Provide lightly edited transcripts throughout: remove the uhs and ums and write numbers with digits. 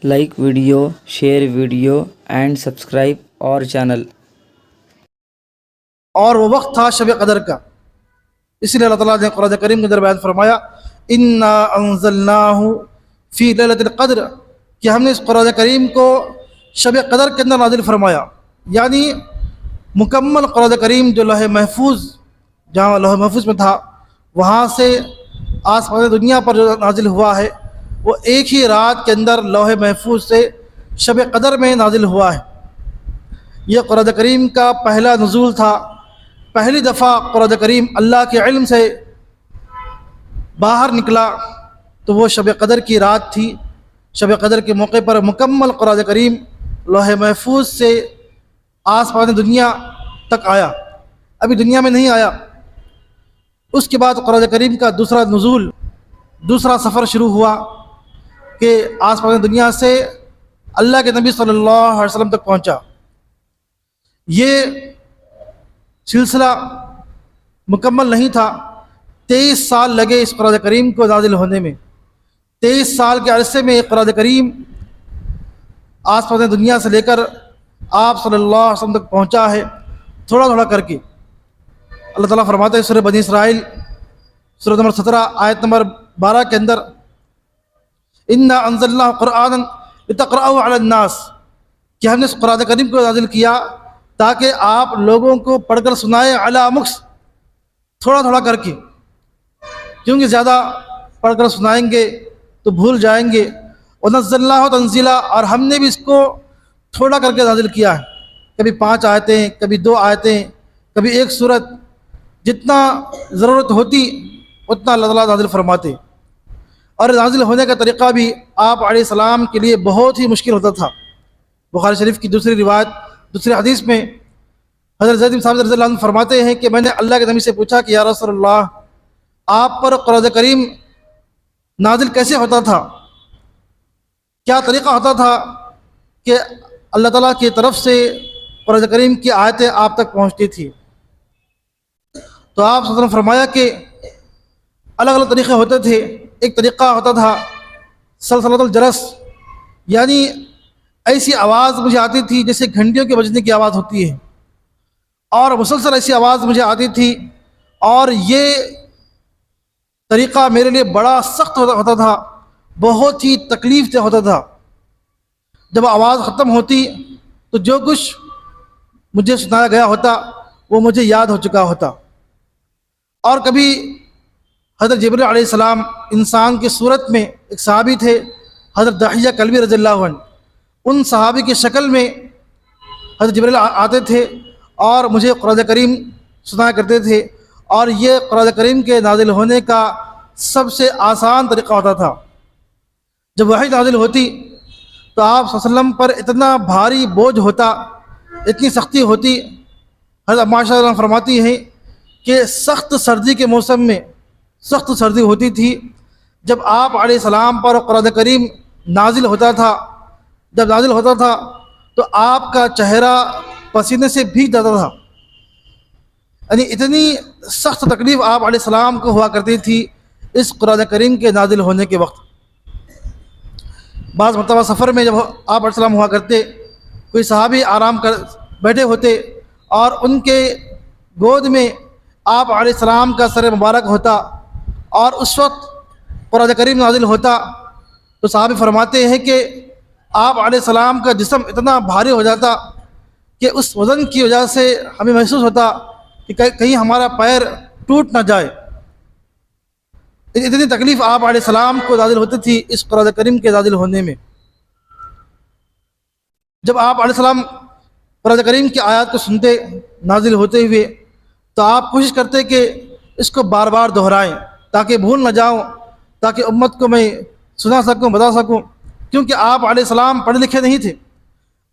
like video, share video and subscribe our channel. اور وہ وقت تھا شب قدر کا، اس لیے اللہ تعالیٰ نے قرآن کریم کے اندر بیان فرمایا انا انزلناہ فی لیلۃ القدر، کہ ہم نے اس قرآن کریم کو شب قدر کے اندر نازل فرمایا، یعنی مکمل قرآن کریم جو لوح محفوظ، جہاں لوح محفوظ میں تھا وہاں سے آسمان دنیا پر جو نازل ہوا ہے وہ ایک ہی رات کے اندر لوح محفوظ سے شب قدر میں نازل ہوا ہے۔ یہ قرآن کریم کا پہلا نزول تھا، پہلی دفعہ قرآن کریم اللہ کے علم سے باہر نکلا تو وہ شب قدر کی رات تھی۔ شب قدر کے موقع پر مکمل قرآن کریم لوح محفوظ سے آسمان دنیا تک آیا، ابھی دنیا میں نہیں آیا۔ اس کے بعد قرآن کریم کا دوسرا نزول، دوسرا سفر شروع ہوا کہ آسمان دنیا سے اللہ کے نبی صلی اللہ علیہ وسلم تک پہنچا۔ یہ سلسلہ مکمل نہیں تھا، 23 سال لگے اس قرآن کریم کو نازل ہونے میں۔ 23 سال کے عرصے میں قرآن کریم آسمان دنیا سے لے کر آپ صلی اللہ علیہ وسلم تک پہنچا ہے، تھوڑا تھوڑا کر کے۔ اللہ تعالیٰ فرماتے ہیں سورہ بنی اسرائیل سورہ نمبر 17 آیت نمبر 12 کے اندر انا انزلناہ قرآنا لتقرأہ علی الناس، کہ ہم نے اس قرآن کریم کو نازل کیا تاکہ آپ لوگوں کو پڑھ کر سنائیں علی مکث، تھوڑا تھوڑا کر کے، کیونکہ زیادہ پڑھ کر سنائیں گے تو بھول جائیں گے۔ ونزلناہ تنزیلا، اور ہم نے بھی اس کو تھوڑا کر کے نازل کیا ہے، کبھی 5 آیتیں، کبھی 2 آیتیں، کبھی 1 سورت، جتنا ضرورت ہوتی اتنا اللہ تعالیٰ نازل فرماتے۔ اور نازل ہونے کا طریقہ بھی آپ علیہ السلام کے لیے بہت ہی مشکل ہوتا تھا۔ بخاری شریف کی دوسری روایت، دوسری حدیث میں حضرت زید بن ثابت رضی اللہ عنہ فرماتے ہیں کہ میں نے اللہ کے نبی سے پوچھا کہ یا رسول اللہ، آپ پر قرآن کریم نازل کیسے ہوتا تھا، کیا طریقہ ہوتا تھا کہ اللہ تعالیٰ کی طرف سے قرآن کریم کی آیتیں آپ تک پہنچتی تھی؟ تو آپ صلی اللہ علیہ وسلم فرمایا کہ الگ الگ طریقے ہوتے تھے۔ ایک طریقہ ہوتا تھا سلسلۃ الجرس، یعنی ایسی آواز مجھے آتی تھی جیسے گھنٹیوں کے بجنے کی آواز ہوتی ہے، اور مسلسل ایسی آواز مجھے آتی تھی، اور یہ طریقہ میرے لیے بڑا سخت ہوتا تھا، بہت ہی تکلیف دہ ہوتا تھا۔ جب آواز ختم ہوتی تو جو کچھ مجھے سنایا گیا ہوتا وہ مجھے یاد ہو چکا ہوتا۔ اور کبھی حضرت جبریل علیہ السلام انسان کی صورت میں، ایک صحابی تھے حضرت دحیہ کلبی رضی اللہ عنہ، ان صحابی کی شکل میں حضرت جبریل آتے تھے اور مجھے قرآن کریم سنایا کرتے تھے، اور یہ قرآن کریم کے نازل ہونے کا سب سے آسان طریقہ ہوتا تھا۔ جب وحی نازل ہوتی تو آپ صلی اللہ علیہ وسلم پر اتنا بھاری بوجھ ہوتا، اتنی سختی ہوتی۔ حضرت عائشہ رضی اللہ عنہا فرماتی ہیں کہ سخت سردی کے موسم میں، سخت سردی ہوتی تھی جب آپ علیہ السلام پر قرآن کریم نازل ہوتا تھا، جب نازل ہوتا تھا تو آپ کا چہرہ پسینے سے بھیگ جاتا تھا، یعنی اتنی سخت تکلیف آپ علیہ السلام کو ہوا کرتی تھی اس قرآن کریم کے نازل ہونے کے وقت۔ بعض مرتبہ سفر میں جب آپ علیہ السلام ہوا کرتے، کوئی صحابی آرام کر بیٹھے ہوتے اور ان کے گود میں آپ علیہ السلام کا سر مبارک ہوتا، اور اس وقت قرآن کریم نازل ہوتا تو صحابی فرماتے ہیں کہ آپ علیہ السلام کا جسم اتنا بھاری ہو جاتا کہ اس وزن کی وجہ سے ہمیں محسوس ہوتا کہ کہیں ہمارا پیر ٹوٹ نہ جائے۔ اتنی تکلیف آپ علیہ السلام کو نازل ہوتی تھی اس قرآن کریم کے نازل ہونے میں۔ جب آپ علیہ السلام قرآن کریم کی آیات کو سنتے نازل ہوتے ہوئے تو آپ کوشش کرتے کہ اس کو بار بار دہرائیں تاکہ بھول نہ جاؤں، تاکہ امت کو میں سنا سکوں، بتا سکوں، کیونکہ آپ علیہ السلام پڑھے لکھے نہیں تھے۔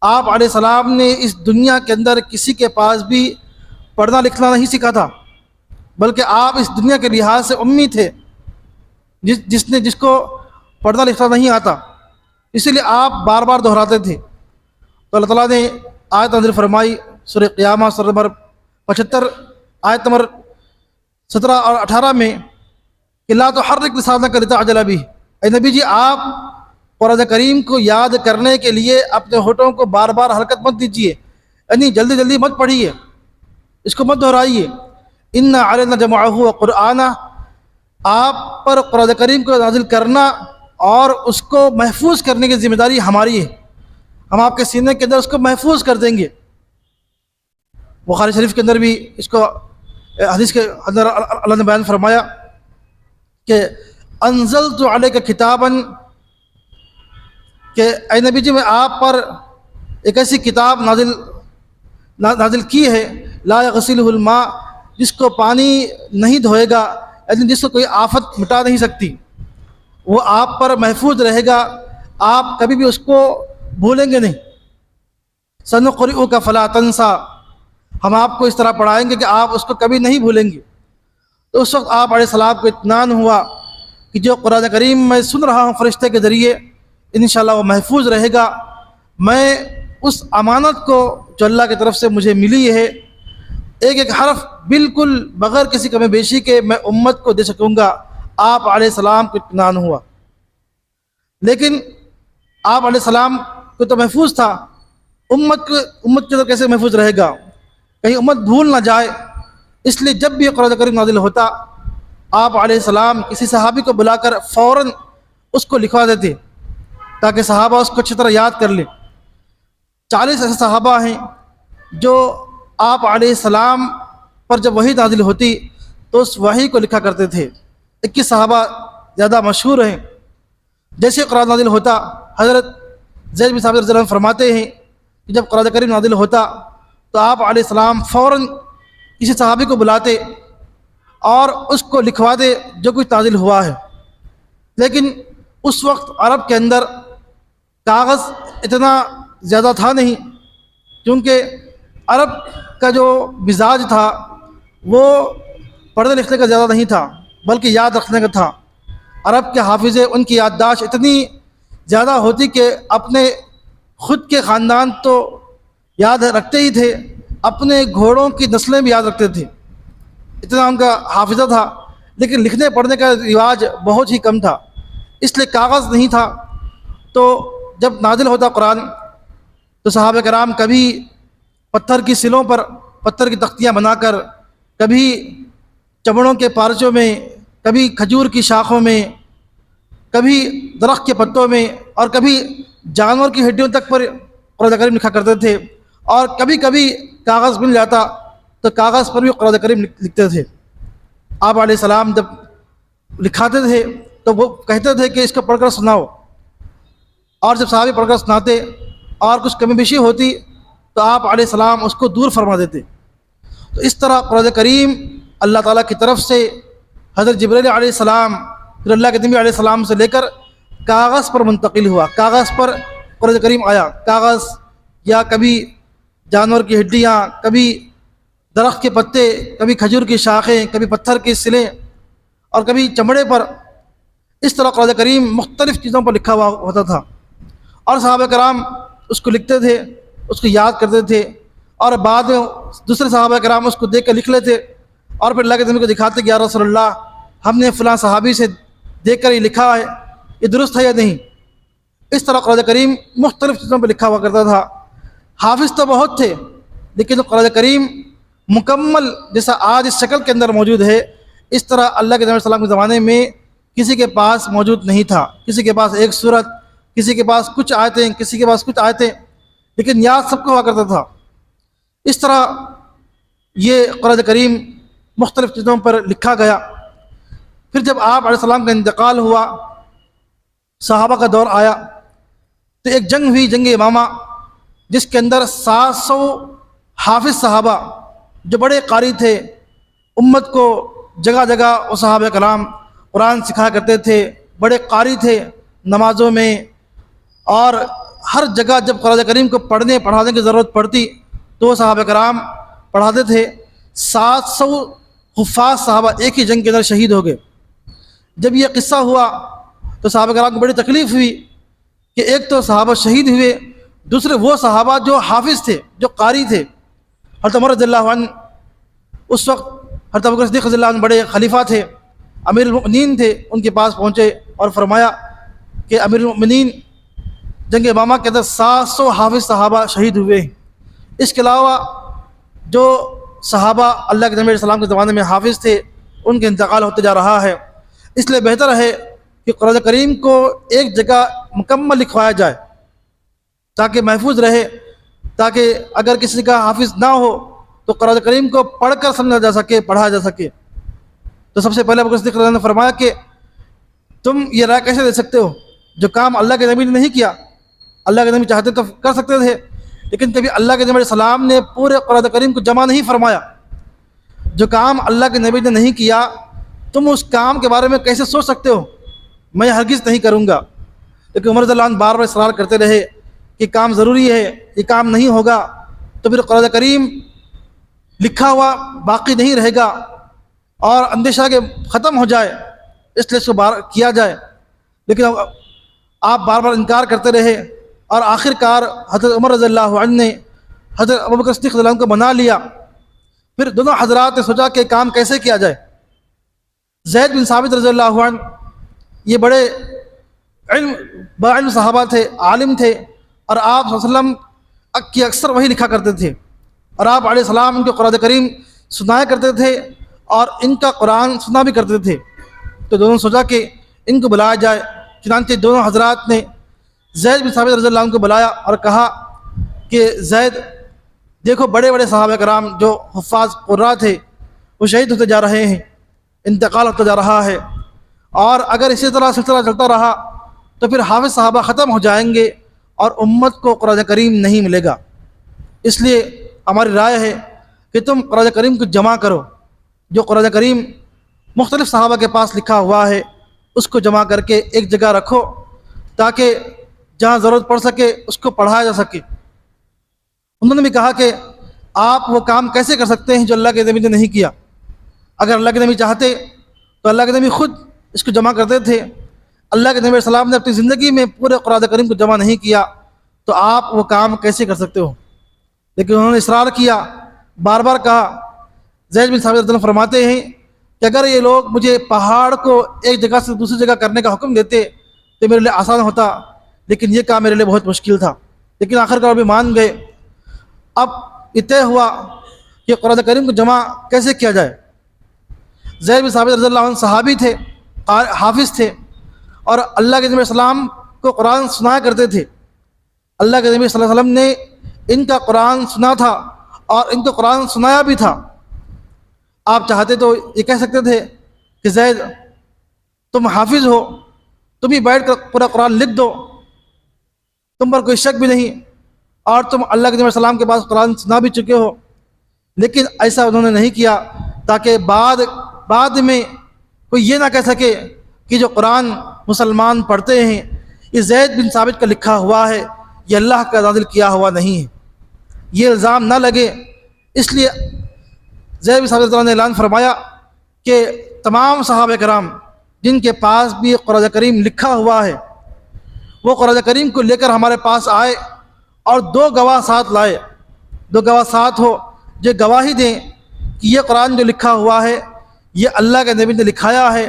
آپ علیہ السلام نے اس دنیا کے اندر کسی کے پاس بھی پڑھنا لکھنا نہیں سیکھا تھا، بلکہ آپ اس دنیا کے لحاظ سے امی تھے، جس کو پڑھنا لکھنا نہیں آتا، اسی لیے آپ بار بار دہراتے تھے۔ تو اللہ تعالیٰ نے آیت نازل فرمائی سورہ قیامہ سورہ نمبر 75 آیت نمبر 17 اور 18 میں کہ لا تحرک لسانک لتعجل بہ، اے نبی جی آپ قرآن کریم کو یاد کرنے کے لیے اپنے ہونٹوں کو بار بار حرکت مت دیجیے، یعنی جلدی جلدی مت پڑھیے، اس کو مت دہرائیے۔ ان علینا جمعہ و قرآنہ، آپ پر قرآن کریم کو نازل کرنا اور اس کو محفوظ کرنے کی ذمہ داری ہماری ہے، ہم آپ کے سینے کے اندر اس کو محفوظ کر دیں گے۔ بخاری شریف کے اندر بھی اس کو حدیث کے اندر اللہ نے بیان فرمایا کہ انزلت علیک کتابا، کہ اے نبی جی میں آپ پر ایک ایسی کتاب نازل کی ہے، لا یغسلہ الماء، جس کو پانی نہیں دھوئے گا، یعنی جس کو کوئی آفت مٹا نہیں سکتی، وہ آپ پر محفوظ رہے گا، آپ کبھی بھی اس کو بھولیں گے نہیں۔ سنقرئک فلا تنسیٰ، ہم آپ کو اس طرح پڑھائیں گے کہ آپ اس کو کبھی نہیں بھولیں گے۔ تو اس وقت آپ علیہ السلام کو اطمینان ہوا کہ جو قرآن کریم میں سن رہا ہوں فرشتے کے ذریعے، انشاءاللہ وہ محفوظ رہے گا، میں اس امانت کو جو اللہ کی طرف سے مجھے ملی ہے، ایک ایک حرف بالکل بغیر کسی کمی بیشی کے میں امت کو دے سکوں گا۔ آپ علیہ السلام کو اطمینان ہوا، لیکن آپ علیہ السلام کو تو محفوظ تھا، امت کے تو کیسے محفوظ رہے گا، کہیں امت بھول نہ جائے۔ اس لیے جب بھی قرآن کریم نازل ہوتا، آپ علیہ السلام کسی صحابی کو بلا کر فوراً اس کو لکھوا دیتے تاکہ صحابہ اس کو اچھی طرح یاد کر لیں۔ 40 ایسے صحابہ ہیں جو آپ علیہ السلام پر جب وحی نازل ہوتی تو اس وحی کو لکھا کرتے تھے۔ 21 صحابہ زیادہ مشہور ہیں۔ جیسے قرآن نازل ہوتا، حضرت زید بن ثابت رضی اللہ عنہ فرماتے ہیں کہ جب قرآن کریم نازل ہوتا تو آپ علیہ السلام فوراً کسی صحابی کو بلاتے اور اس کو لکھوا دے جو کچھ نازل ہوا ہے۔ لیکن اس وقت عرب کے اندر کاغذ اتنا زیادہ تھا نہیں، کیونکہ عرب کا جو مزاج تھا وہ پڑھنے لکھنے کا زیادہ نہیں تھا بلکہ یاد رکھنے کا تھا۔ عرب کے حافظ ان کی یادداشت اتنی زیادہ ہوتی کہ اپنے خود کے خاندان تو یاد رکھتے ہی تھے، اپنے گھوڑوں کی نسلیں بھی یاد رکھتے تھے، اتنا ان کا حافظہ تھا، لیکن لکھنے پڑھنے کا رواج بہت ہی کم تھا، اس لیے کاغذ نہیں تھا۔ تو جب نازل ہوتا قرآن تو صحابہ کرام کبھی پتھر کی سلوں پر پتھر کی تختیاں بنا کر، کبھی چمڑوں کے پارچوں میں، کبھی کھجور کی شاخوں میں، کبھی درخت کے پتوں میں، اور کبھی جانور کی ہڈیوں تک پر قرآن کریم لکھا کرتے تھے، اور کبھی کبھی کاغذ مل جاتا تو کاغذ پر بھی قرآن کریم لکھتے تھے۔ آپ علیہ السلام جب لکھاتے تھے تو وہ کہتے تھے کہ اس کو پڑھ کر سناؤ، اور جب صحابی پڑھ کر سناتے اور کچھ کمی بیشی ہوتی تو آپ علیہ السلام اس کو دور فرما دیتے۔ تو اس طرح قرآن کریم اللہ تعالیٰ کی طرف سے حضرت جبرائیل علیہ السلام، پھر اللہ کے نبی علیہ السلام سے لے کر کاغذ پر منتقل ہوا، کاغذ پر قرآن کریم آیا۔ کاغذ یا کبھی جانور کی ہڈیاں، کبھی درخت کے پتے، کبھی کھجور کی شاخیں، کبھی پتھر کی سلیں، اور کبھی چمڑے پر، اس طرح قرآن کریم مختلف چیزوں پر لکھا ہوا ہوتا تھا، اور صحابہ کرام اس کو لکھتے تھے، اس کو یاد کرتے تھے، اور بعد میں دوسرے صحابہ کرام اس کو دیکھ کر لکھ لیتے، اور پھر اللہ کے نبی کو دکھاتے کہ یا رسول اللہ، ہم نے فلاں صحابی سے دیکھ کر یہ لکھا ہے، یہ درست ہے یا نہیں۔ اس طرح قرآن کریم مختلف چیزوں پہ لکھا ہوا کرتا تھا۔ حافظ تو بہت تھے، لیکن قرآن کریم مکمل جیسا آج اس شکل کے اندر موجود ہے، اس طرح اللہ کے نبی صلی اللہ علیہ وسلم کے زمانے میں کسی کے پاس موجود نہیں تھا۔ کسی کے پاس ایک سورت، کسی کے پاس کچھ آیتیں، کسی کے پاس کچھ آیتیں، لیکن یاد سب کو ہوا کرتا تھا۔ اس طرح یہ قرآن کریم مختلف چیزوں پر لکھا گیا۔ پھر جب آپ علیہ السلام کا انتقال ہوا، صحابہ کا دور آیا، تو ایک جنگ ہوئی، جنگ یمامہ، جس کے اندر 700 حافظ صحابہ جو بڑے قاری تھے، امت کو جگہ جگہ وہ صحابہ کرام قرآن سکھایا کرتے تھے، بڑے قاری تھے نمازوں میں، اور ہر جگہ جب قرآن کریم کو پڑھانے کی ضرورت پڑتی تو وہ صحابہ کرام پڑھاتے تھے۔ 700 حفاظ صحابہ ایک ہی جنگ کے اندر شہید ہو گئے۔ جب یہ قصہ ہوا تو صحابہ کرام کو بڑی تکلیف ہوئی کہ ایک تو صحابہ شہید ہوئے، دوسرے وہ صحابہ جو حافظ تھے، جو قاری تھے۔ حضرت عمر رضی اللہ عنہ اس وقت، حضرت ابوبکر صدیق رضی اللہ عنہ بڑے خلیفہ تھے، امیر المؤمنین تھے، ان کے پاس پہنچے اور فرمایا کہ امیر المؤمنین، جنگ یمامہ کے اندر 700 حافظ صحابہ شہید ہوئے ہیں۔ اس کے علاوہ جو صحابہ اللہ کے نبی علیہ السلام کے زمانے میں حافظ تھے ان کے انتقال ہوتے جا رہا ہے۔ اس لیے بہتر ہے کہ قرآن کریم کو ایک جگہ مکمل لکھوایا جائے تاکہ محفوظ رہے، تاکہ اگر کسی کا حافظ نہ ہو تو قرآن کریم کو پڑھ کر سمجھا جا سکے، پڑھا جا سکے۔ تو سب سے پہلے ابو بکر صدیق رضی اللہ عنہ نے فرمایا کہ تم یہ رائے کیسے دے سکتے ہو جو کام اللہ کے نبی نے نہیں کیا؟ اللہ کے نبی چاہتے تو کر سکتے تھے، لیکن کبھی اللہ کے نبی علیہ السلام نے پورے قرآن کریم کو جمع نہیں فرمایا۔ جو کام اللہ کے نبی نے نہیں کیا تم اس کام کے بارے میں کیسے سوچ سکتے ہو؟ میں ہرگز نہیں کروں گا۔ لیکن عمر رضی اللہ عنہ بار بار اصرار کرتے رہے کہ کام ضروری ہے، یہ کام نہیں ہوگا تو پھر قرآن کریم لکھا ہوا باقی نہیں رہے گا اور اندیشہ کہ ختم ہو جائے، اس لیے اس کو کیا جائے۔ لیکن آپ بار بار انکار کرتے رہے اور آخر کار حضرت عمر رضی اللہ عنہ نے حضرت ابو بکر صدیق رضی اللہ عنہ کو بنا لیا۔ پھر دونوں حضرات نے سوچا کہ کام کیسے کیا جائے۔ زید بن ثابت رضی اللہ عنہ یہ بڑے علم صحابہ تھے، عالم تھے، اور آپ صلی اللہ علیہ وسلم کی اکثر وہی لکھا کرتے تھے، اور آپ علیہ السلام ان کو قرآن کریم سنایا کرتے تھے اور ان کا قرآن سنا بھی کرتے تھے۔ تو دونوں سوچا کہ ان کو بلایا جائے۔ چنانچہ دونوں حضرات نے زید بن ثابت رضی اللہ عنہ کو بلایا اور کہا کہ زید دیکھو بڑے بڑے صحابہ کرام جو حفاظ قراء تھے وہ شہید ہوتے جا رہے ہیں، انتقال ہوتا جا رہا ہے، اور اگر اسی طرح سلسلہ چلتا رہا تو پھر حافظ صحابہ ختم ہو جائیں گے اور امت کو قرآن کریم نہیں ملے گا۔ اس لیے ہماری رائے ہے کہ تم قرآن کریم کو جمع کرو، جو قرآن کریم مختلف صحابہ کے پاس لکھا ہوا ہے اس کو جمع کر کے ایک جگہ رکھو تاکہ جہاں ضرورت پڑ سکے اس کو پڑھایا جا سکے۔ انہوں نے بھی کہا کہ آپ وہ کام کیسے کر سکتے ہیں جو اللہ کے نبی نے نہیں کیا؟ اگر اللہ کے نبی چاہتے تو اللہ کے نبی خود اس کو جمع کرتے تھے۔ اللہ کے نبی علیہ السلام نے اپنی زندگی میں پورے قرآن کریم کو جمع نہیں کیا تو آپ وہ کام کیسے کر سکتے ہو؟ لیکن انہوں نے اصرار کیا، بار بار کہا۔ زید بن ثابت رضی اللہ عنہ فرماتے ہیں کہ اگر یہ لوگ مجھے پہاڑ کو ایک جگہ سے دوسری جگہ کرنے کا حکم دیتے تو میرے لیے آسان ہوتا، لیکن یہ کام میرے لیے بہت مشکل تھا۔ لیکن آخر کار بھی مان گئے۔ اب یہ طے ہوا کہ قرآن کریم کو جمع کیسے کیا جائے۔ زید بن ثابت رضی اللہ عنہ صحابی تھے، حافظ تھے، اور اللہ کے نبی علیہ السلام کو قرآن سنایا کرتے تھے۔ اللہ کے نبی صلی اللہ علیہ وسلم نے ان کا قرآن سنا تھا اور ان کو قرآن سنایا بھی تھا۔ آپ چاہتے تو یہ کہہ سکتے تھے کہ زید تم حافظ ہو، تم ہی بیٹھ کر پورا قرآن لکھ دو، تم پر کوئی شک بھی نہیں، اور تم اللہ کے نبی علیہ السلام کے پاس قرآن سنا بھی چکے ہو۔ لیکن ایسا انہوں نے نہیں کیا تاکہ بعد میں کوئی یہ نہ کہہ سکے کہ جو قرآن مسلمان پڑھتے ہیں یہ زید بن ثابت کا لکھا ہوا ہے، یہ اللہ کا نازل کیا ہوا نہیں ہے، یہ الزام نہ لگے۔ اس لیے زید بن ثابت نے اعلان فرمایا کہ تمام صحابہ کرام جن کے پاس بھی قرآن کریم لکھا ہوا ہے وہ قرآن کریم کو لے کر ہمارے پاس آئے اور 2 گواہ ساتھ لائے، 2 گواہ ساتھ ہو جو گواہی دیں کہ یہ قرآن جو لکھا ہوا ہے یہ اللہ کے نبی نے لکھایا ہے،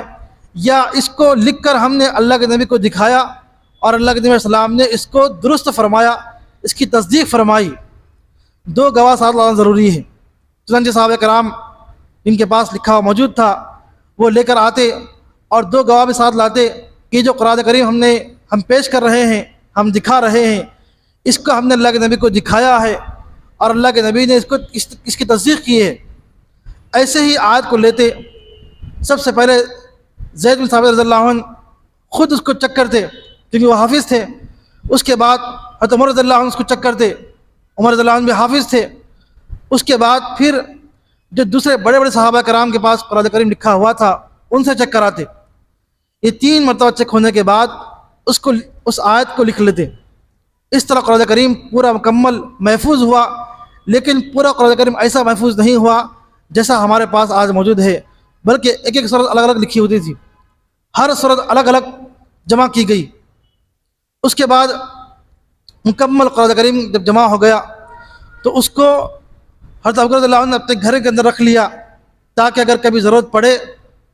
یا اس کو لکھ کر ہم نے اللہ کے نبی کو دکھایا اور اللہ کے نبی علیہ السلام نے اس کو درست فرمایا، اس کی تصدیق فرمائی۔ 2 گواہ ساتھ لانا ضروری ہے۔ چنانچہ صحابہ کرام جن کے پاس لکھا ہوا موجود تھا وہ لے کر آتے اور 2 گواہ بھی ساتھ لاتے کہ جو قرآن کریم ہم پیش کر رہے ہیں، ہم دکھا رہے ہیں، اس کو ہم نے اللہ کے نبی کو دکھایا ہے اور اللہ کے نبی نے اس کی تصدیق کی ہے۔ ایسے ہی آیت کو لیتے۔ سب سے پہلے زید بن ثابت رضی اللہ عنہ خود اس کو چیک کرتے کیونکہ وہ حافظ تھے، اس کے بعد حضرت عمر رضی اللہ عنہ اس کو چیک کرتے، عمر رضی اللہ عنہ بھی حافظ تھے، اس کے بعد پھر جو دوسرے بڑے بڑے صحابہ کرام کے پاس قرآن کریم لکھا ہوا تھا ان سے چیک کراتے۔ یہ 3 مرتبہ چیک ہونے کے بعد اس آیت کو لکھ لیتے۔ اس طرح قرآن کریم پورا مکمل محفوظ ہوا، لیکن پورا قرآن کریم ایسا محفوظ نہیں ہوا جیسا ہمارے پاس آج موجود ہے، بلکہ ایک سورت الگ الگ لکھی ہوتی تھی، ہر سورت الگ الگ جمع کی گئی۔ اس کے بعد مکمل قرآن کریم جب جمع ہو گیا تو اس کو حضرت ابو بکر رضی اللہ عنہ نے اپنے گھر کے اندر رکھ لیا تاکہ اگر کبھی ضرورت پڑے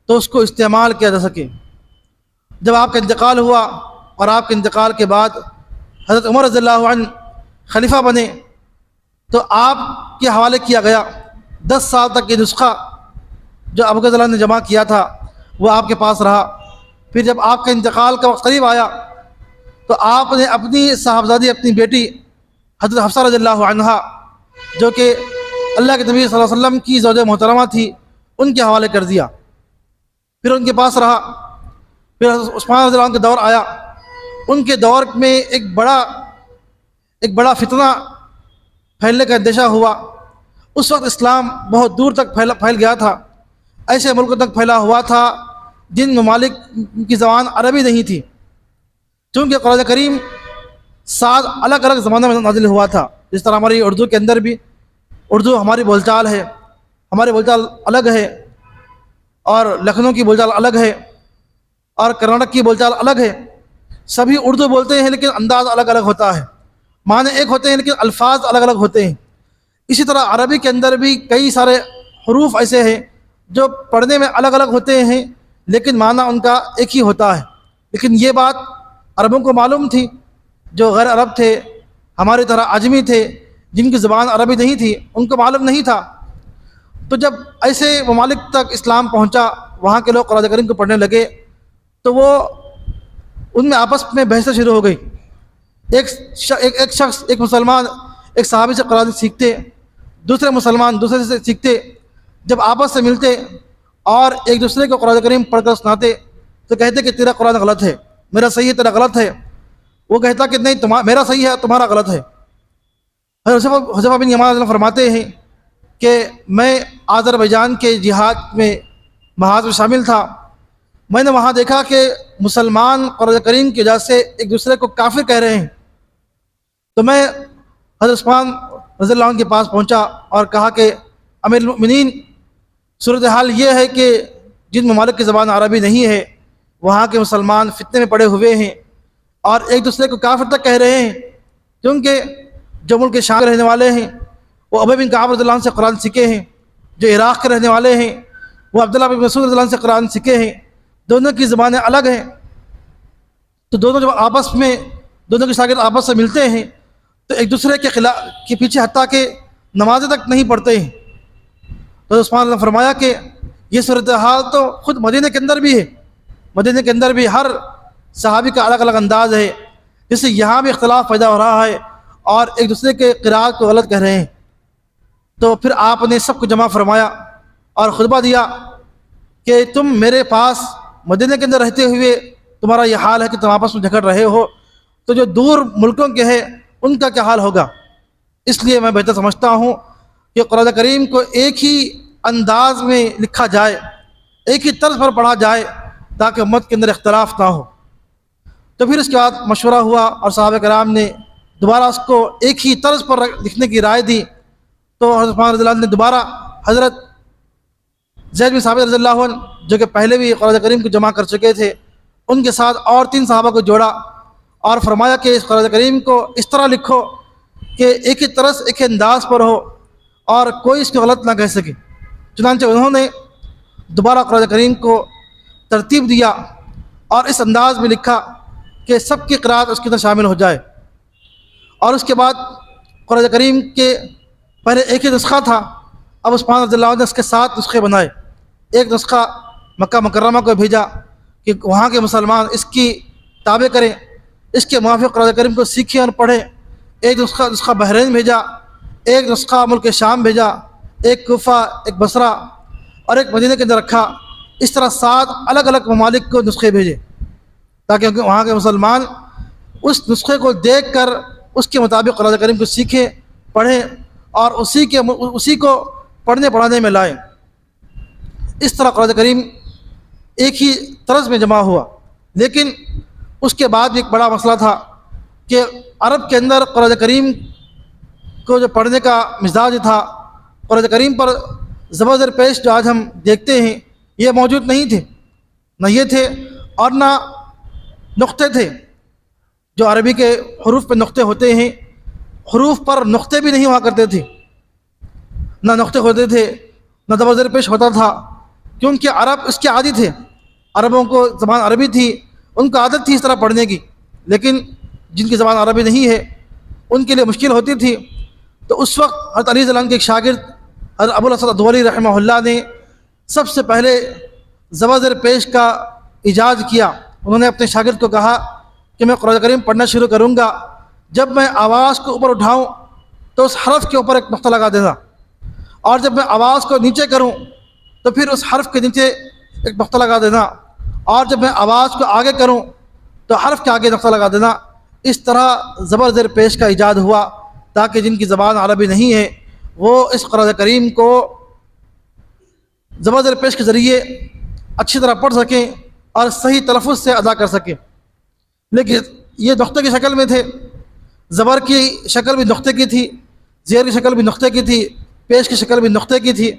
تو اس کو استعمال کیا جا سکے۔ جب آپ کا انتقال ہوا اور آپ کے انتقال کے بعد حضرت عمر رضی اللہ عنہ خلیفہ بنے تو آپ کے حوالے کیا گیا 10 سال تک یہ نسخہ جو ابو بکر نے جمع کیا تھا وہ آپ کے پاس رہا۔ پھر جب آپ کا انتقال کا وقت قریب آیا تو آپ نے اپنی صاحبزادی اپنی بیٹی حضرت حفصہ رضی اللہ عنہا جو کہ اللہ کے نبی صلی اللہ علیہ وسلم کی زوجہ محترمہ تھی ان کے حوالے کر دیا، پھر ان کے پاس رہا۔ پھر حضرت عثمان رضی اللہ عنہ کا دور آیا، ان کے دور میں ایک بڑا فتنہ پھیلنے کا اندیشہ ہوا۔ اس وقت اسلام بہت دور تک پھیل گیا تھا، ایسے ملکوں تک پھیلا ہوا تھا جن ممالک کی زبان عربی نہیں تھی، چونکہ قرآن کریم 7 الگ الگ زبانوں میں نازل ہوا تھا۔ جس طرح ہماری اردو کے اندر بھی اردو ہماری بول چال ہے، ہماری بول چال الگ ہے، اور لکھنؤ کی بول چال الگ ہے، اور کرناٹک کی بول چال الگ ہے۔ سبھی اردو بولتے ہیں لیکن انداز الگ الگ ہوتا ہے، معنی ایک ہوتے ہیں لیکن الفاظ الگ الگ ہوتے ہیں۔ اسی طرح عربی کے اندر بھی کئی سارے حروف ایسے ہیں جو پڑھنے میں الگ الگ ہوتے ہیں لیکن معنی ان کا ایک ہی ہوتا ہے۔ لیکن یہ بات عربوں کو معلوم تھی، جو غیر عرب تھے، ہماری طرح عجمی تھے، جن کی زبان عربی نہیں تھی، ان کو معلوم نہیں تھا۔ تو جب ایسے ممالک تک اسلام پہنچا، وہاں کے لوگ قرآن کریم کو پڑھنے لگے تو وہ ان میں آپس میں بحثیں شروع ہو گئی۔ ایک شخص، ایک مسلمان ایک صحابی سے قرآن سیکھتے، دوسرے مسلمان دوسرے سے سیکھتے، جب آپس سے ملتے اور ایک دوسرے کو قرآن کریم پڑھ کر سناتے تو کہتے کہ تیرا قرآن غلط ہے، میرا صحیح ہے تیرا غلط ہے۔ وہ کہتا کہ نہیں میرا صحیح ہے تمہارا غلط ہے۔ حذیفہ بن یمان فرماتے ہیں کہ میں آذربائیجان کے جہاد میں محاذ میں شامل تھا، میں نے وہاں دیکھا کہ مسلمان قرآن کریم کی وجہ سے ایک دوسرے کو کافر کہہ رہے ہیں۔ تو میں حضرت عثمان رضی اللہ عنہ کے پاس پہنچا اور کہا کہ امیر المؤمنین، صورتحال یہ ہے کہ جن ممالک کی زبان عربی نہیں ہے وہاں کے مسلمان فتنے میں پڑے ہوئے ہیں اور ایک دوسرے کو کافر تک کہہ رہے ہیں، کیونکہ جو ملک کے شام کے رہنے والے ہیں وہ ابی بن کعب رضی اللہ عنہ سے قرآن سیکھے ہیں، جو عراق کے رہنے والے ہیں وہ عبداللہ بن مسعود رضی اللہ عنہ سے قرآن سیکھے ہیں، دونوں کی زبانیں الگ ہیں۔ تو دونوں جب دونوں کے شاگرد آپس سے ملتے ہیں تو ایک دوسرے کے پیچھے حتیٰ کہ نمازیں تک نہیں پڑھتے ہیں۔ تو عثمان نے فرمایا کہ یہ صورتحال تو خود مدینہ کے اندر بھی ہے، مدینہ کے اندر بھی ہر صحابی کا الگ الگ انداز ہے، جس سے یہاں بھی اختلاف پیدا ہو رہا ہے اور ایک دوسرے کے قراءت کو غلط کہہ رہے ہیں۔ تو پھر آپ نے سب کو جمع فرمایا اور خطبہ دیا کہ تم میرے پاس مدینہ کے اندر رہتے ہوئے تمہارا یہ حال ہے کہ تم آپس میں جھگڑ رہے ہو، تو جو دور ملکوں کے ہیں ان کا کیا حال ہوگا؟ اس لیے میں بہتر سمجھتا ہوں کہ قرآن کریم کو ایک ہی انداز میں لکھا جائے، ایک ہی طرز پر پڑھا جائے تاکہ امت کے اندر اختلاف نہ ہو۔ تو پھر اس کے بعد مشورہ ہوا اور صحابہ کرام نے دوبارہ اس کو ایک ہی طرز پر لکھنے کی رائے دی۔ تو حضرت عثمان رضی اللہ عنہ نے دوبارہ حضرت زید بن ثابت رضی اللہ عنہ جو کہ پہلے بھی قرآن کریم کو جمع کر چکے تھے، ان کے ساتھ اور 3 صحابہ کو جوڑا اور فرمایا کہ اس قرآن کریم کو اس طرح لکھو کہ ایک ہی طرز ایک ہی انداز پر ہو اور کوئی اس کو غلط نہ کہہ سکے۔ چنانچہ انہوں نے دوبارہ قرآن کریم کو ترتیب دیا اور اس انداز میں لکھا کہ سب کی قرأت اس کے اندر شامل ہو جائے۔ اور اس کے بعد قرآن کریم کے پہلے ایک ہی نسخہ تھا، اب عثمان رضی اللہ عنہ نے اس کے 7 نسخے بنائے۔ ایک نسخہ مکہ مکرمہ کو بھیجا کہ وہاں کے مسلمان اس کی تابع کریں، اس کے موافق قرآن کریم کو سیکھیں اور پڑھیں۔ ایک نسخہ بحرین بھیجا، ایک نسخہ ملک شام بھیجا، ایک کوفہ، ایک بصرہ اور ایک مدینہ کے اندر رکھا۔ اس طرح 7 الگ الگ ممالک کو نسخے بھیجے تاکہ وہاں کے مسلمان اس نسخے کو دیکھ کر اس کے مطابق قرآن کریم کو سیکھیں، پڑھیں اور اسی کو پڑھنے پڑھانے میں لائیں۔ اس طرح قرآن کریم ایک ہی طرز میں جمع ہوا۔ لیکن اس کے بعد بھی ایک بڑا مسئلہ تھا کہ عرب کے اندر قرآن کریم کو جو پڑھنے کا مزاج تھا، قرآن کریم پر زبر پیش جو آج ہم دیکھتے ہیں یہ موجود نہیں تھے، نہ یہ تھے اور نہ نقطے تھے۔ جو عربی کے حروف پہ نقطے ہوتے ہیں، حروف پر نقطے بھی نہیں ہوا کرتے تھے، نہ نقطے ہوتے تھے نہ زبر پیش ہوتا تھا، کیونکہ عرب اس کے عادی تھے، عربوں کو زبان عربی تھی، ان کو عادت تھی اس طرح پڑھنے کی۔ لیکن جن کی زبان عربی نہیں ہے ان کے لیے مشکل ہوتی تھی، تو اس وقت حضرت علی رضی اللہ عنہ کے ایک شاگرد حضرت ابو الاسود الدولی رحمہ اللہ نے سب سے پہلے زبر زیر پیش کا ایجاد کیا۔ انہوں نے اپنے شاگرد کو کہا کہ میں قرآن کریم پڑھنا شروع کروں گا، جب میں آواز کو اوپر اٹھاؤں تو اس حرف کے اوپر ایک نقطہ لگا دینا، اور جب میں آواز کو نیچے کروں تو پھر اس حرف کے نیچے ایک نقطہ لگا دینا، اور جب میں آواز کو آگے کروں تو حرف کے آگے نقطہ لگا دینا۔ اس طرح زبر زیر پیش کا ایجاد ہوا تاکہ جن کی زبان عربی نہیں ہے وہ اس قرآن کریم کو زبر زیر پیش کے ذریعے اچھی طرح پڑھ سکیں اور صحیح تلفظ سے ادا کر سکیں۔ لیکن یہ نقطے کی شکل میں تھے، زبر کی شکل بھی نقطے کی تھی، زیر کی شکل بھی نقطے کی تھی، پیش کی شکل بھی نقطے کی تھی۔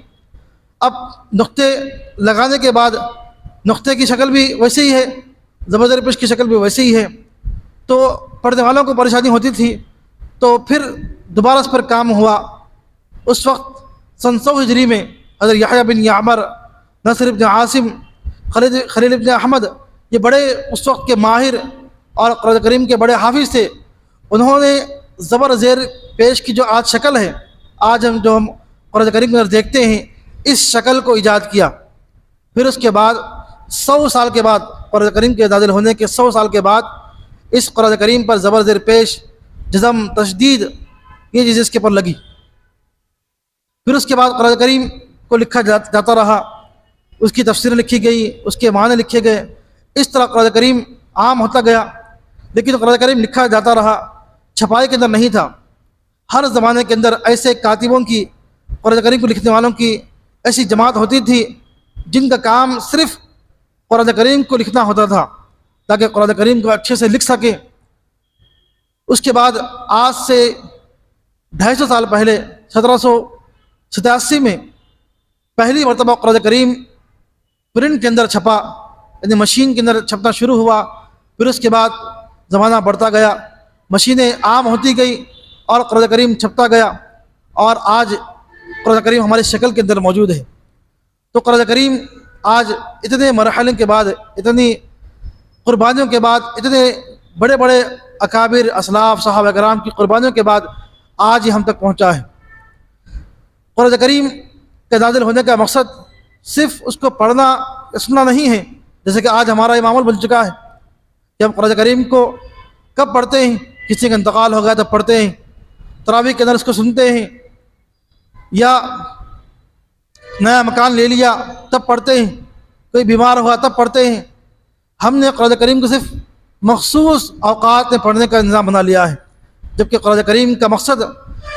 اب نقطے لگانے کے بعد نقطے کی شکل بھی ویسے ہی ہے، زبر زیر پیش کی شکل بھی ویسے ہی ہے، تو پڑھنے والوں کو پریشانی ہوتی تھی۔ تو پھر دوبارہ اس پر کام ہوا۔ اس وقت سن 100 ہجری میں حضرت یحییٰ بن یعمر، نصر بن عاصم، خلیل بن احمد، یہ بڑے اس وقت کے ماہر اور قرآن کریم کے بڑے حافظ تھے، انہوں نے زبر زیر پیش کی جو آج شکل ہے، آج ہم قرآن کریم میں دیکھتے ہیں، اس شکل کو ایجاد کیا۔ پھر اس کے بعد 100 سال کے بعد، قرآن کریم کے نازل ہونے کے 100 سال کے بعد، اس قرآن کریم پر زبر زیر پیش، جزم، تشدید، یہ چیز اس کے پر لگی۔ پھر اس کے بعد قرآن کریم کو لکھا جاتا رہا، اس کی تفسیر لکھی گئی، اس کے معنی لکھے گئے، اس طرح قرآن کریم عام ہوتا گیا۔ لیکن قرآن کریم لکھا جاتا رہا، چھپائی کے اندر نہیں تھا۔ ہر زمانے کے اندر ایسے کاتبوں کی، قرآن کریم کو لکھنے والوں کی ایسی جماعت ہوتی تھی جن کا کام صرف قرآن کریم کو لکھنا ہوتا تھا تاکہ قرآن کریم کو اچھے سے لکھ سکیں۔ اس کے بعد آج سے 250 سال پہلے 1787 میں پہلی مرتبہ قرآن کریم پرنٹ کے اندر چھپا، یعنی مشین کے اندر چھپنا شروع ہوا۔ پھر اس کے بعد زمانہ بڑھتا گیا، مشینیں عام ہوتی گئی اور قرآن کریم چھپتا گیا، اور آج قرآن کریم ہماری شکل کے اندر موجود ہے۔ تو قرآن کریم آج اتنے مرحلے کے بعد، اتنی قربانیوں کے بعد، اتنے بڑے بڑے اکابر، اسلاف، صحابہ کرام کی قربانیوں کے بعد آج یہ ہم تک پہنچا ہے۔ قرآن کریم کے نازل ہونے کا مقصد صرف اس کو پڑھنا سننا نہیں ہے، جیسے کہ آج ہمارا یہ معمول بن چکا ہے کہ ہم قرآن کریم کو کب پڑھتے ہیں، کسی کا انتقال ہو گیا تب پڑھتے ہیں، تراویح کے اندر اس کو سنتے ہیں، یا نیا مکان لے لیا تب پڑھتے ہیں، کوئی بیمار ہوا تب پڑھتے ہیں۔ ہم نے قرآن کریم کو صرف مخصوص اوقات میں پڑھنے کا نظام بنا لیا ہے، جبکہ قرآن کریم کا مقصد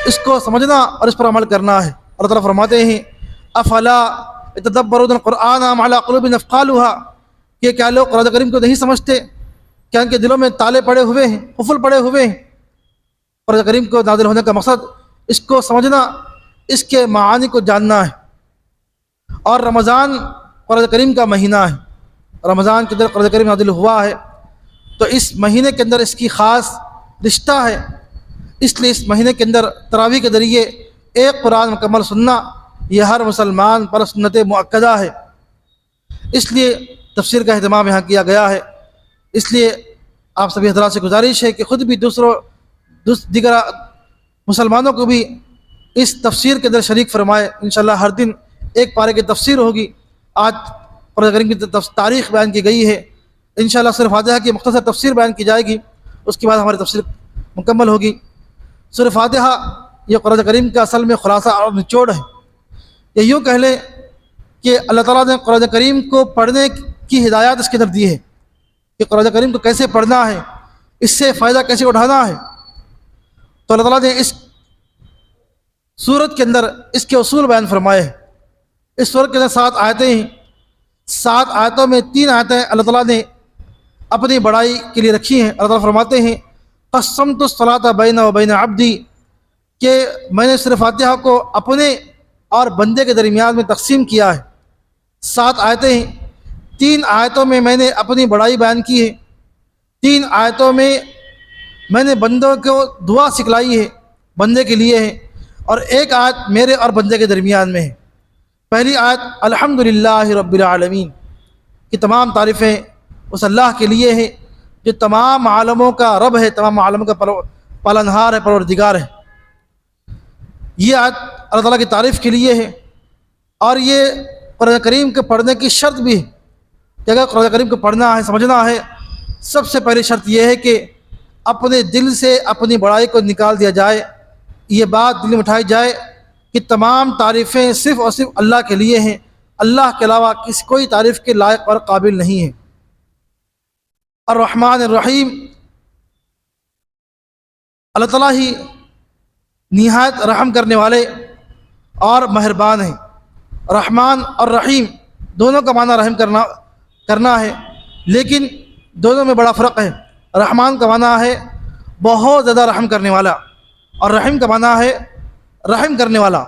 اس کو سمجھنا اور اس پر عمل کرنا ہے۔ اللہ تعالیٰ فرماتے ہیں افلا یتدبرون القرآن ام علی قلوب اقفالها، کہ کیا لوگ قرآن کریم کو نہیں سمجھتے، کیا ان کے دلوں میں تالے پڑے ہوئے ہیں، قفل پڑے ہوئے ہیں۔ قرآن کریم کو نازل ہونے کا مقصد اس کو سمجھنا، اس کے معانی کو جاننا ہے۔ اور رمضان قرآن کریم کا مہینہ ہے، رمضان کے اندر قرآن کریم نازل ہوا ہے، تو اس مہینے کے اندر اس کی خاص رشتہ ہے، اس لیے اس مہینے کے اندر تراویح کے ذریعے ایک قرآن مکمل سننا یہ ہر مسلمان پر سنت مؤکدہ ہے۔ اس لیے تفسیر کا اہتمام یہاں کیا گیا ہے۔ اس لیے آپ سبھی حضرات سے گزارش ہے کہ خود بھی دیگر مسلمانوں کو بھی اس تفسیر کے اندر شریک فرمائے۔ انشاءاللہ ہر دن ایک پارے کی تفسیر ہوگی۔ آج قرآن کریم کی تاریخ بیان کی گئی ہے، انشاءاللہ سورہ فاتحہ کی مختصر تفسیر بیان کی جائے گی، اس کے بعد ہماری تفسیر مکمل ہوگی۔ سورہ فاتحہ یہ قرآن کریم کا اصل میں خلاصہ اور نچوڑ ہے۔ یہ یوں کہہ لیں کہ اللہ تعالیٰ نے قرآن کریم کو پڑھنے کی ہدایات اس کے اندر دی ہے کہ قرآن کریم کو کیسے پڑھنا ہے، اس سے فائدہ کیسے اٹھانا ہے۔ تو اللہ تعالیٰ نے اس سورت کے اندر اس کے اصول بیان فرمائے ہیں۔ اس سورت کے اندر 7 آیتیں ہیں، 7 آیتوں میں 3 آیتیں اللہ تعالیٰ نے اپنی بڑائی کے لیے رکھی ہیں۔ اللہ تعالیٰ فرماتے ہیں قسمت الصلاۃ بینی و بین عبدی، کہ میں نے سورہ فاتحہ کو اپنے اور بندے کے درمیان میں تقسیم کیا ہے۔ 7 آیتیں ہیں، 3 آیتوں میں نے اپنی بڑائی بیان کی ہے، 3 آیتوں میں میں نے بندوں کو دعا سکھلائی ہے، بندے کے لیے ہے، اور 1 آیت میرے اور بندے کے درمیان میں ہے۔ پہلی آیت الحمدللہ رب العالمین، کہ تمام تعریفیں اس اللہ کے لیے ہیں جو تمام عالموں کا رب ہے، تمام عالموں کا پالنہار ہے، پروردگار ہے۔ یہ آیت اللہ تعالیٰ کی تعریف کے لیے ہے، اور یہ قرآن کریم کے پڑھنے کی شرط بھی ہے کہ اگر قرآن کریم کو پڑھنا ہے، سمجھنا ہے، سب سے پہلی شرط یہ ہے کہ اپنے دل سے اپنی بڑائی کو نکال دیا جائے، یہ بات دل میں اٹھائی جائے کہ تمام تعریفیں صرف اور صرف اللہ کے لیے ہیں، اللہ کے علاوہ کوئی تعریف کے لائق اور قابل نہیں ہے۔ الرحمن الرحیم، اللہ تعالیٰ ہی نہایت رحم کرنے والے اور مہربان ہیں۔ رحمان اور رحیم دونوں کا معنی رحم کرنا ہے، لیکن دونوں میں بڑا فرق ہے۔ رحمان کا معنی ہے بہت زیادہ رحم کرنے والا، اور رحیم کا معنی ہے رحم کرنے والا۔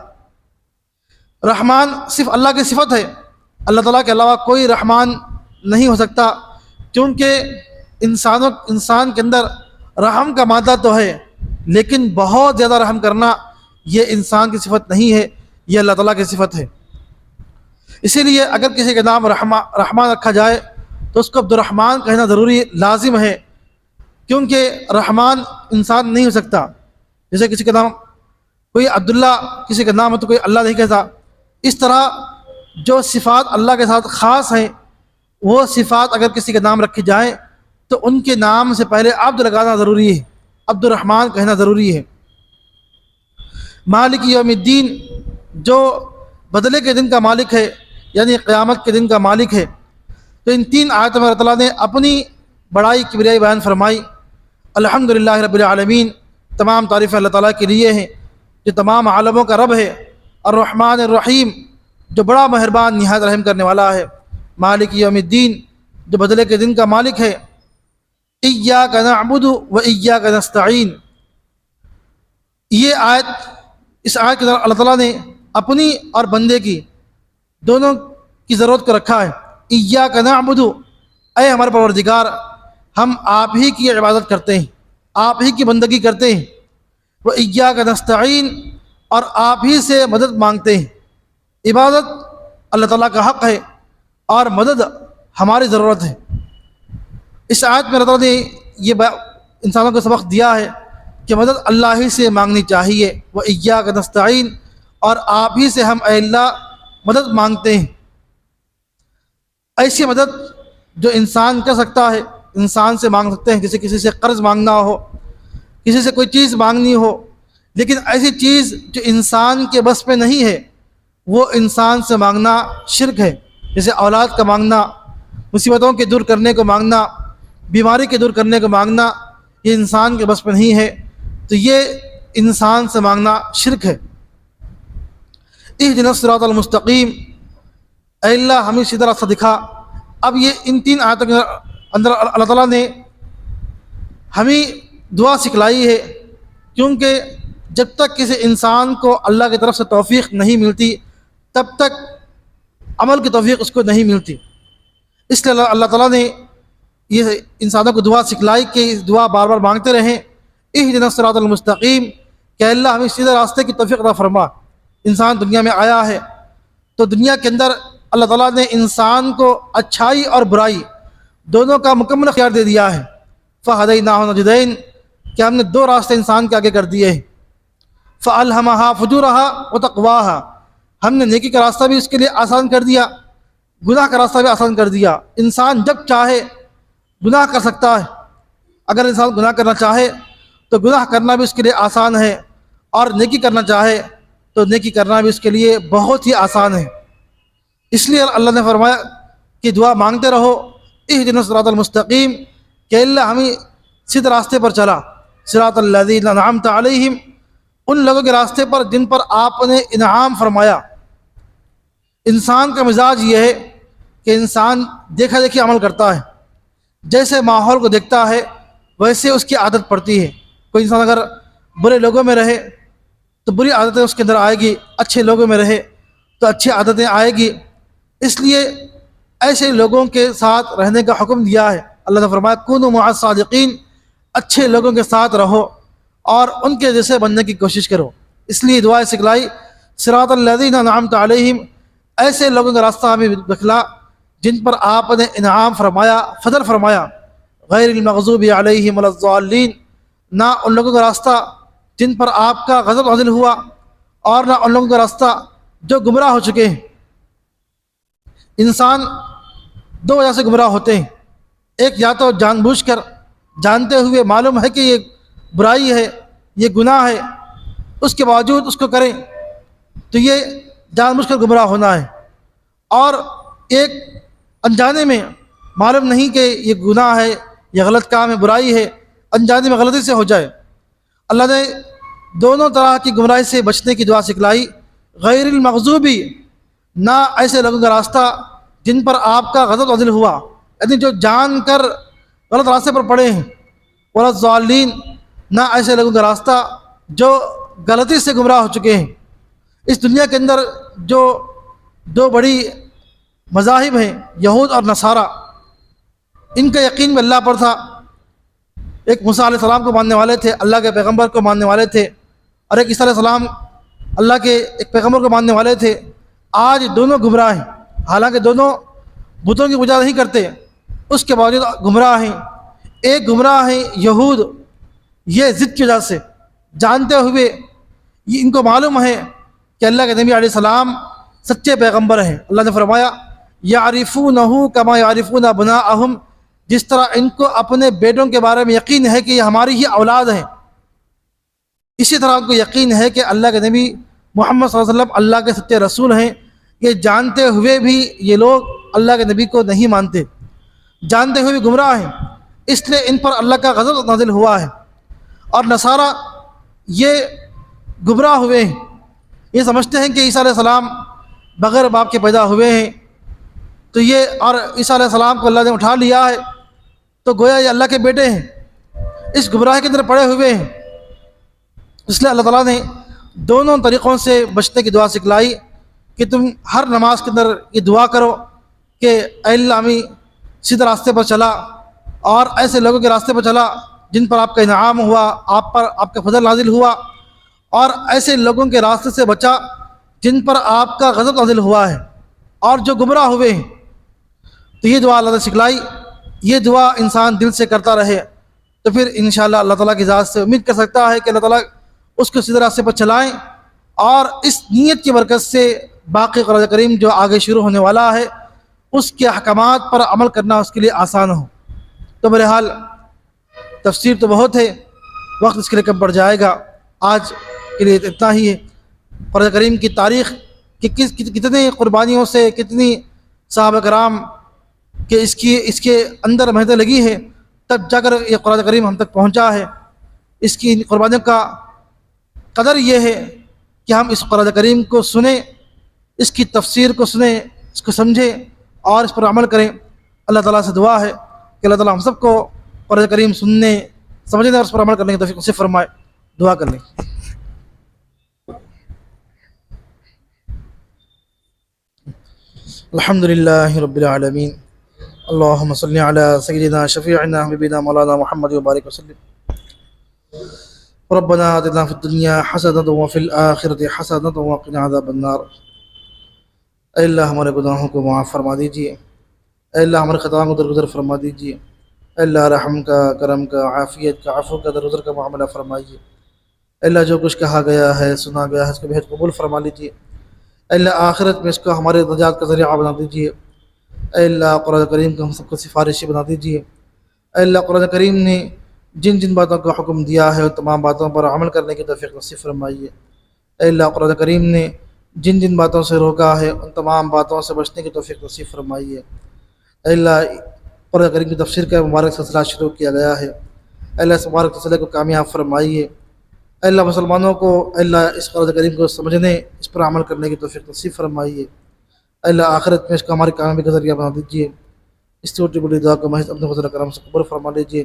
رحمان صرف اللہ کی صفت ہے، اللہ تعالیٰ کے علاوہ کوئی رحمان نہیں ہو سکتا، کیونکہ انسان کے اندر رحم کا مادہ تو ہے، لیکن بہت زیادہ رحم کرنا یہ انسان کی صفت نہیں ہے، یہ اللہ تعالیٰ کی صفت ہے۔ اسی لیے اگر کسی کا نام رحمان رکھا جائے تو اس کو عبد الرحمن کہنا ضروری لازم ہے، کیونکہ رحمان انسان نہیں ہو سکتا۔ جیسے کسی کا نام کوئی عبداللہ، کسی کا نام ہے تو کوئی اللہ نہیں کہتا۔ اس طرح جو صفات اللہ کے ساتھ خاص ہیں، وہ صفات اگر کسی کا نام رکھی جائیں تو ان کے نام سے پہلے عبد لگانا ضروری ہے، عبد الرحمن کہنا ضروری ہے۔ مالک یوم الدین، جو بدلے کے دن کا مالک ہے، یعنی قیامت کے دن کا مالک ہے۔ تو ان تین آیتوں میں اللہ تعالیٰ نے اپنی بڑائی کبریائی بیان فرمائی۔ الحمدللہ رب العالمین، تمام تعریفیں اللہ تعالیٰ کے لیے ہیں جو تمام عالموں کا رب ہے۔ الرحمن الرحیم، جو بڑا مہربان نہایت رحم کرنے والا ہے۔ مالک یوم الدین، جو بدلے کے دن کا مالک ہے۔ ایاک نعبد و ایاک نستعین، یہ آیت، اس آیت کے اندر اللہ تعالیٰ نے اپنی اور بندے کی دونوں کی ضرورت کو رکھا ہے۔ ایاک نعبد، اے ہمارے پروردگار، ہم آپ ہی کی عبادت کرتے ہیں، آپ ہی کی بندگی کرتے ہیں۔ و ایاک نستعین، اور آپ ہی سے مدد مانگتے ہیں۔ عبادت اللہ تعالیٰ کا حق ہے اور مدد ہماری ضرورت ہے۔ اس آیت میں اللہ تعالیٰ نے یہ انسانوں کو سبق دیا ہے کہ مدد اللہ ہی سے مانگنی چاہیے۔ و ایاک نستعین، اور آپ ہی سے ہم اے اللہ مدد مانگتے ہیں۔ ایسی مدد جو انسان کر سکتا ہے، انسان سے مانگ سکتے ہیں، کسی سے قرض مانگنا ہو، کسی سے کوئی چیز مانگنی ہو، لیکن ایسی چیز جو انسان کے بس میں نہیں ہے، وہ انسان سے مانگنا شرک ہے۔ جیسے اولاد کا مانگنا، مصیبتوں کے دور کرنے کو مانگنا، بیماری کے دور کرنے کو مانگنا، یہ انسان کے بس میں نہیں ہے، تو یہ انسان سے مانگنا شرک ہے۔ اہدنا الصراط المستقیم، اے اللہ ہمیں سیدھا راستہ دکھا۔ اب یہ ان تین آیتوں کے اندر اللہ تعالیٰ نے ہمیں دعا سکھلائی ہے، کیونکہ جب تک کسی انسان کو اللہ کی طرف سے توفیق نہیں ملتی، تب تک عمل کی توفیق اس کو نہیں ملتی۔ اس لیے اللہ تعالیٰ نے یہ انسانوں کو دعا سکھلائی کہ اس دعا بار بار مانگتے رہیں، اہدنا الصراط المستقیم، کہ اللہ ہمیں سیدھے راستے کی توفیق عطا فرما۔ انسان دنیا میں آیا ہے تو دنیا کے اندر اللہ تعالیٰ نے انسان کو اچھائی اور برائی دونوں کا مکمل اختیار دے دیا ہے۔ فہدیناہ النجدین، کہ ہم نے دو راستے انسان کے آگے کر دیے ہیں۔ فألہمہا فجورہا وتقواہا، ہم نے نیکی کا راستہ بھی اس کے لیے آسان کر دیا، گناہ کا راستہ بھی آسان کر دیا۔ انسان جب چاہے گناہ کر سکتا ہے، اگر انسان گناہ کرنا چاہے تو گناہ کرنا بھی اس کے لیے آسان ہے، اور نیکی کرنا چاہے تو نیکی کرنا بھی اس کے لیے بہت ہی آسان ہے۔ اس لیے اللہ نے فرمایا کہ دعا مانگتے رہو، اہدنا الصراط المستقیم، کہ اللہ ہمیں سیدھے راستے پر چلا، صراط الذین انعمت علیہم، ان لوگوں کے راستے پر جن پر آپ نے انعام فرمایا۔ انسان کا مزاج یہ ہے کہ انسان دیکھا دیکھی عمل کرتا ہے، جیسے ماحول کو دیکھتا ہے ویسے اس کی عادت پڑتی ہے۔ کوئی انسان اگر برے لوگوں میں رہے تو بری عادتیں اس کے اندر آئے گی، اچھے لوگوں میں رہے تو اچھی عادتیں آئے گی۔ اس لیے ایسے لوگوں کے ساتھ رہنے کا حکم دیا ہے۔ اللہ نے فرمایا کونوا مع الصادقین، اچھے لوگوں کے ساتھ رہو اور ان کے جیسے بننے کی کوشش کرو۔ اس لیے دعا سکھلائی، صراط الذین انعمت علیہم، ایسے لوگوں کا راستہ ہمیں دکھلا جن پر آپ نے انعام فرمایا، فضل فرمایا، غیر المغضوب علیہم ولا الضالین، نہ ان لوگوں کا راستہ جن پر آپ کا غضب نازل ہوا، اور نہ ان لوگوں کا راستہ جو گمراہ ہو چکے ہیں۔ انسان دو وجہ سے گمراہ ہوتے ہیں، ایک یا تو جان بوجھ کر، جانتے ہوئے معلوم ہے کہ یہ برائی ہے، یہ گناہ ہے، اس کے باوجود اس کو کریں تو یہ جان بوجھ کر گمراہ ہونا ہے، اور ایک انجانے میں معلوم نہیں کہ یہ گناہ ہے، یہ غلط کام ہے، برائی ہے، انجانے میں غلطی سے ہو جائے۔ اللہ نے دونوں طرح کی گمراہی سے بچنے کی دعا سکھلائی۔ غیر المغضوبی، نہ ایسے لوگوں کا راستہ جن پر آپ کا غضب نازل ہوا، یعنی جو جان کر غلط راستے پر پڑے ہیں، ولا الضالین، نہ ایسے لوگوں کا راستہ جو غلطی سے گمراہ ہو چکے ہیں۔ اس دنیا کے اندر جو دو بڑی مذاہب ہیں، یہود اور نصارہ، ان کا یقین بھی اللہ پر تھا۔ ایک موسیٰ علیہ السلام کو ماننے والے تھے، اللہ کے پیغمبر کو ماننے والے تھے، اور ایک عیسیٰ علیہ السلام اللہ کے ایک پیغمبر کو ماننے والے تھے۔ آج دونوں گمراہ ہیں، حالانکہ دونوں بتوں کی پوجا نہیں کرتے، اس کے باوجود گمراہ ہیں۔ ایک گمراہ ہیں یہود، یہ ضد کی وجہ سے، جانتے ہوئے ان کو معلوم ہے کہ اللہ کے نبی علیہ السلام سچے پیغمبر ہیں۔ اللہ نے فرمایا یعرفونہ کما یعرفون ابناءہم، جس طرح ان کو اپنے بیٹوں کے بارے میں یقین ہے کہ یہ ہماری ہی اولاد ہیں، اسی طرح ان کو یقین ہے کہ اللہ کے نبی محمد صلی اللہ علیہ وسلم اللہ کے سچے رسول ہیں۔ یہ جانتے ہوئے بھی یہ لوگ اللہ کے نبی کو نہیں مانتے، جانتے ہوئے بھی گمراہ ہیں، اس لیے ان پر اللہ کا غضب نازل ہوا ہے۔ اور نصارہ یہ گمراہ ہوئے ہیں، یہ سمجھتے ہیں کہ عیسیٰ علیہ السلام بغیر باپ کے پیدا ہوئے ہیں، تو یہ اور عیسیٰ علیہ السلام کو اللہ نے اٹھا لیا ہے تو گویا یہ اللہ کے بیٹے ہیں۔ اس گمراہی کے اندر پڑے ہوئے ہیں، اس لیے اللہ تعالیٰ نے دونوں طریقوں سے بچنے کی دعا سکھلائی کہ تم ہر نماز کے اندر یہ دعا کرو کہ اے اللہ ہمیں سیدھے راستے پر چلا، اور ایسے لوگوں کے راستے پر چلا جن پر آپ کا انعام ہوا، آپ پر آپ کا فضل نازل ہوا، اور ایسے لوگوں کے راستے سے بچا جن پر آپ کا غضب نازل ہوا ہے اور جو گمراہ ہوئے ہیں۔ تو یہ دعا اللہ نے سکھلائی، یہ دعا انسان دل سے کرتا رہے تو پھر انشاءاللہ اللہ تعالیٰ کی ذات سے امید کر سکتا ہے کہ اللہ تعالیٰ اس کو سیدھے راستے پر چلائیں، اور اس نیت کی برکت سے باقی قرآن کریم جو آگے شروع ہونے والا ہے اس کے احکامات پر عمل کرنا اس کے لیے آسان ہو۔ تو بہرحال تفسیر تو بہت ہے، وقت اس کے لیے کم پڑ جائے گا، آج کے لیے اتنا ہی ہے۔ قرآن کریم کی تاریخ کہ کتنے قربانیوں سے، کتنی صحابہ کرام کہ اس کے اندر محنتیں لگی ہے، تب جا کر یہ قرآن کریم ہم تک پہنچا ہے۔ اس کی قربانیوں کا قدر یہ ہے کہ ہم اس قرآن کریم کو سنیں، اس کی تفسیر کو سنیں، اس کو سمجھیں اور اس پر عمل کریں۔ اللہ تعالیٰ سے دعا ہے کہ اللہ تعالیٰ ہم سب کو قرآن کریم سننے، سمجھنے اور اس پر عمل کرنے کی توفیق نصیب فرمائے۔ دعا کر لیں۔ الحمد للہ رب العالمین، اللہم صلی علی سیدنا شفیعنا حبیبنا مولانا محمد وبارک وسلم۔ ربنا آتنا فی الدنیا حسنۃ وفی الآخرۃ حسنۃ وقنا عذاب النار۔ اے اللہ ہمارے گناہوں کو معاف فرما دیجیے، اے اللہ ہمارے خطاؤں کو درگزر فرما دیجیے، اے اللہ رحم کا، کرم کا، عافیت کا، عفو کا، درگزر کا معاملہ فرمائیے۔ اے اللہ جو کچھ کہا گیا ہے، سنا گیا ہے، اس کو بہت قبول فرما لیجیے۔ اے اللہ آخرت میں اس کو ہمارے نجات کا ذریعہ بنا دیجیے۔ اے اللہ قرآن کریم کو ہم سب کو سفارشی بنا دیجیے۔ اے اللہ قرآن کریم نے جن جن باتوں کا حکم دیا ہے ان تمام باتوں پر عمل کرنے کی توفیق نصیب فرمائیے۔ اے اللہ قرآن کریم نے جن جن باتوں سے روکا ہے ان تمام باتوں سے بچنے کی توفیق نصیب فرمائیے۔ اے اللہ قرآن کریم کی تفسیر کا مبارک سلسلہ شروع کیا گیا ہے، اے اللہ اس مبارک سلسلے کو کامیاب فرمائیے۔ اے اللہ مسلمانوں کو اے اللہ اس قرآن کریم کو سمجھنے، اس پر عمل کرنے کی توفیق نصیب فرمائیے۔ اے اللہ آخرت میں اس کو ہماری کامیابی کا ذریعہ بنا دیجیے۔ اس چھوٹی بڑی دعا کو محض اپنے فضل و کرم سے قبول فرما لیجیے۔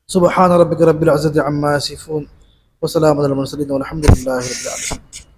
سبحان ربک رب العزت عما یصفون وسلام علی المرسلین والحمد للہ رب العالمین۔